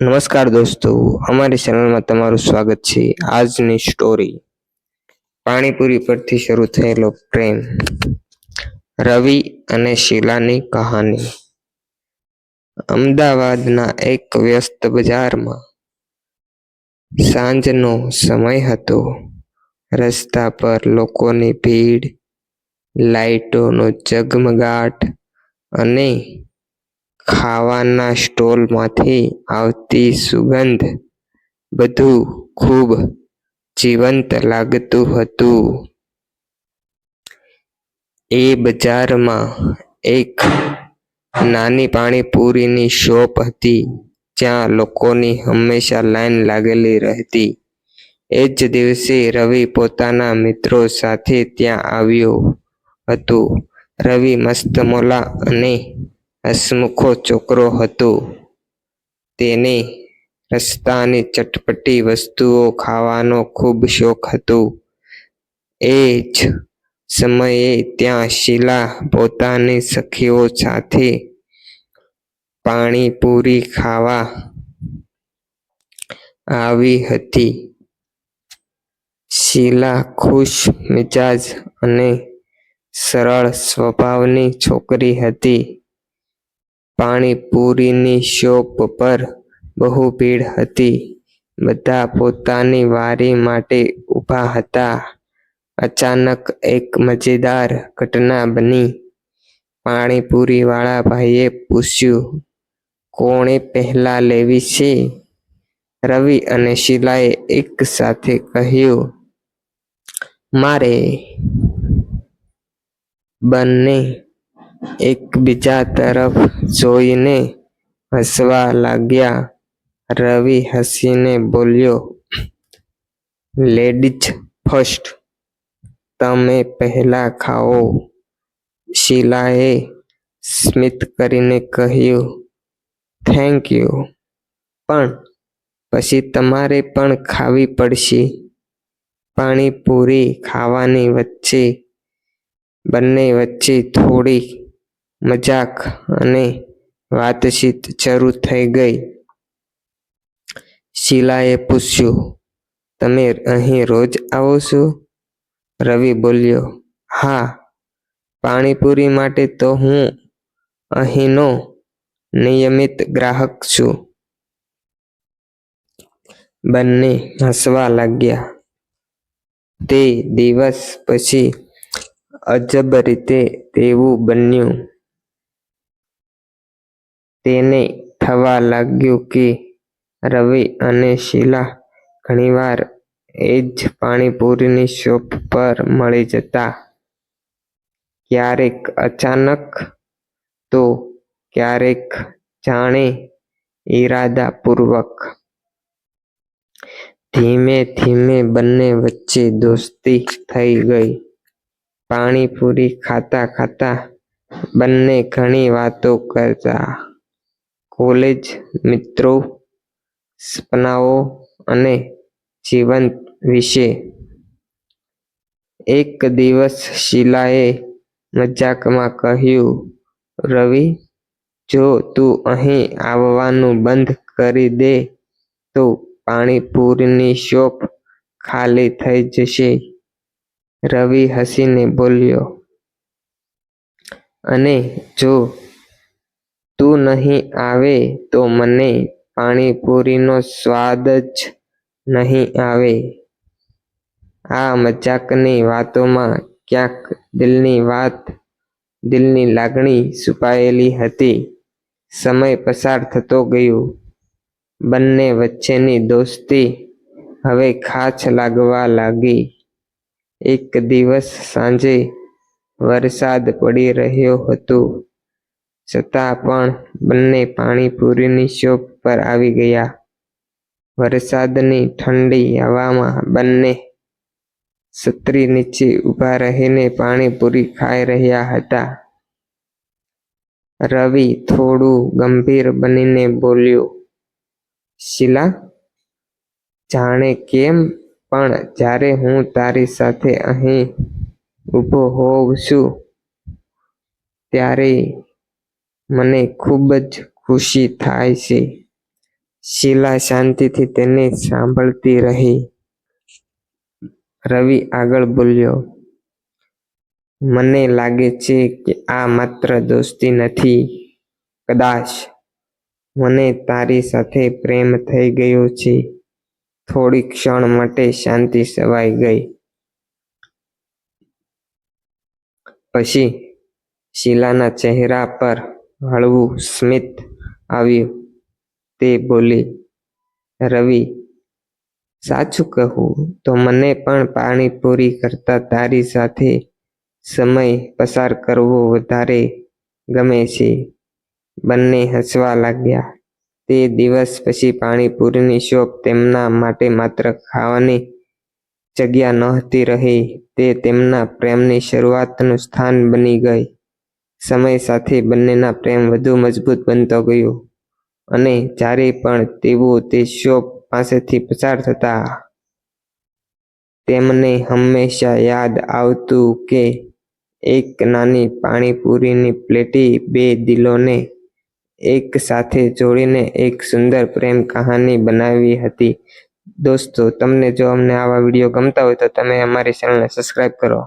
નમસ્કાર દોસ્તો, અમારી ચેનલમાં તમારું સ્વાગત છે. આજની સ્ટોરી પાણીપુરી પરથી શરૂ થયેલો પ્રેમ. રવિ અને શીલાની કહાની. અમદાવાદના એક વ્યસ્ત બજારમાં સાંજનો સમય હતો. રસ્તા પર લોકોની ભીડ, લાઇટોનો ઝગમગાટ અને ખાવાના સ્ટોલમાંથી આવતી સુગંધ, બધું ખૂબ જીવંત લાગતું હતું. એ બજારમાં એક નાની પાણીપુરીની શોપ હતી, જ્યાં લોકોની હંમેશા લાઈન લાગેલી રહેતી. એ જ દિવસે રવિ પોતાના મિત્રો સાથે ત્યાં આવ્યો હતો. રવિ મસ્ત-મોલા અને હસમુખો છોકરો હતો. તેને રસ્તાની ચટપટી વસ્તુઓ ખાવાનો ખૂબ શોખ હતો. એ જ સમયે ત્યાં શીલા પોતાની સખીઓ સાથે પાણીપુરી ખાવા આવી હતી. શીલા ખુશ મિજાજ અને સરળ સ્વભાવની છોકરી હતી. પાણીપુરીની શોપ પર બહુ ભીડ હતી. બધા પોતાની વારી માટે ઊભા હતા. અચાનક એક મજેદાર ઘટના બની. પાણીપુરીવાળા ભાઈએ પૂછ્યું, "કોણે પહેલા લેવી છે?" રવિ અને શીલાએ એક સાથે કહ્યું, "મારે." બંને એકબીજા તરફ જોઈને હસવા લાગ્યા. રવિ હસીને બોલ્યો, "લેડીઝ ફર્સ્ટ, તમે પહેલા ખાઓ." શીલાએ સ્મિત કરીને કહ્યું, "થેન્ક યુ, પણ પછી તમારે પણ ખાવી પડશે." પાણીપુરી ખાવાની વચ્ચે બંને વચ્ચે થોડી મજાક અને વાતચીત શરૂ થઈ ગઈ. શીલાએ પૂછ્યું, "તમે અહીં રોજ આવો છો?" રવિ બોલ્યો, "હા, પાણીપુરી માટે તો હું અહીંનો નિયમિત ગ્રાહક છું." બંને હસવા લાગ્યા. તે દિવસ પછી અજબ રીતે તેવું બન્યું. તેને થવા લાગ્યું કે રવિ અને શીલા ઘણીવાર એ જ પાણીપુરીની શોપ પર મળી જતા. ક્યારેક અચાનક, તો ક્યારેક જાણે ઈરાદાપૂર્વક. ધીમે ધીમે બંને વચ્ચે દોસ્તી થઈ ગઈ. પાણીપુરી ખાતા ખાતા બંને ઘણી વાતો કરતા. કોલેજ, મિત્રો, સપનાઓ અને જીવન વિશે. એક દિવસ શીલાએ મજાકમાં કહ્યું, "રવિ, જો તું અહીં આવવાનું બંધ કરી દે તો પાણીપુરીની શોપ ખાલી થઈ જશે." રવિ હસીને બોલ્યો, "અને જો તું નહીં આવે તો મને પાણીપુરીનો સ્વાદ જ નહીં આવે." આ મજાકની વાતોમાં ક્યાંક દિલની વાત, દિલની લાગણી છુપાયેલી હતી. સમય પસાર થતો ગયો. બંને વચ્ચેની દોસ્તી હવે ખાસ લાગવા લાગી. એક દિવસ સાંજે વરસાદ પડી રહ્યો હતો. છતાં પણ બંને પાણીપુરીની શોપ પર આવી ગયા. વરસાદની ઠંડી હવામાં બંને છત્રી નીચે ઊભા રહીને પાણીપુરી ખાઈ રહ્યા હતા. રવિ થોડું ગંભીર બનીને બોલ્યો, "શીલા, જાણે કેમ પણ જ્યારે હું તારી સાથે અહીં ઊભો હોઉં છું ત્યારે મને ખૂબ જ ખુશી થાય છે." શીલા શાંતિથી તેને સાંભળતી રહી. રવિ આગળ બોલ્યો, મને લાગે છે કે આ માત્ર દોસ્તી નથી. કદાચ મને તારી સાથે પ્રેમ થઈ ગયો છે. થોડી ક્ષણ માટે શાંતિ છવાઈ ગઈ. પછી શીલાના ચહેરા પર હળવું સ્મિત આવ્યું. તે બોલી, રવિ, સાચું કહું તો મને પણ પાણીપુરી કરતા તારી સાથે સમય પસાર કરવો વધારે ગમે છે. બંને હસવા લાગ્યા. તે દિવસ પછી પાણીપુરીની શોપ તેમના માટે માત્ર ખાવાની જગ્યા નહોતી રહી, તે તેમના પ્રેમની શરૂઆતનું સ્થાન બની ગઈ. સમય સાથે બંનેના પ્રેમ વધુ મજબૂત બનતો ગયો અને જ્યારે પણ તેઓ તે શોપ પાસેથી પસાર થતા, તેમને હંમેશા યાદ આવતું કે એક નાની પાણીપુરીની પ્લેટે બે દિલોને એક સાથે જોડીને એક સુંદર પ્રેમ કહાની બનાવી હતી. દોસ્તો, તમને જો અમને આવા વિડીયો ગમતા હોય તો તમે અમારી ચેનલને સબસ્ક્રાઇબ કરો.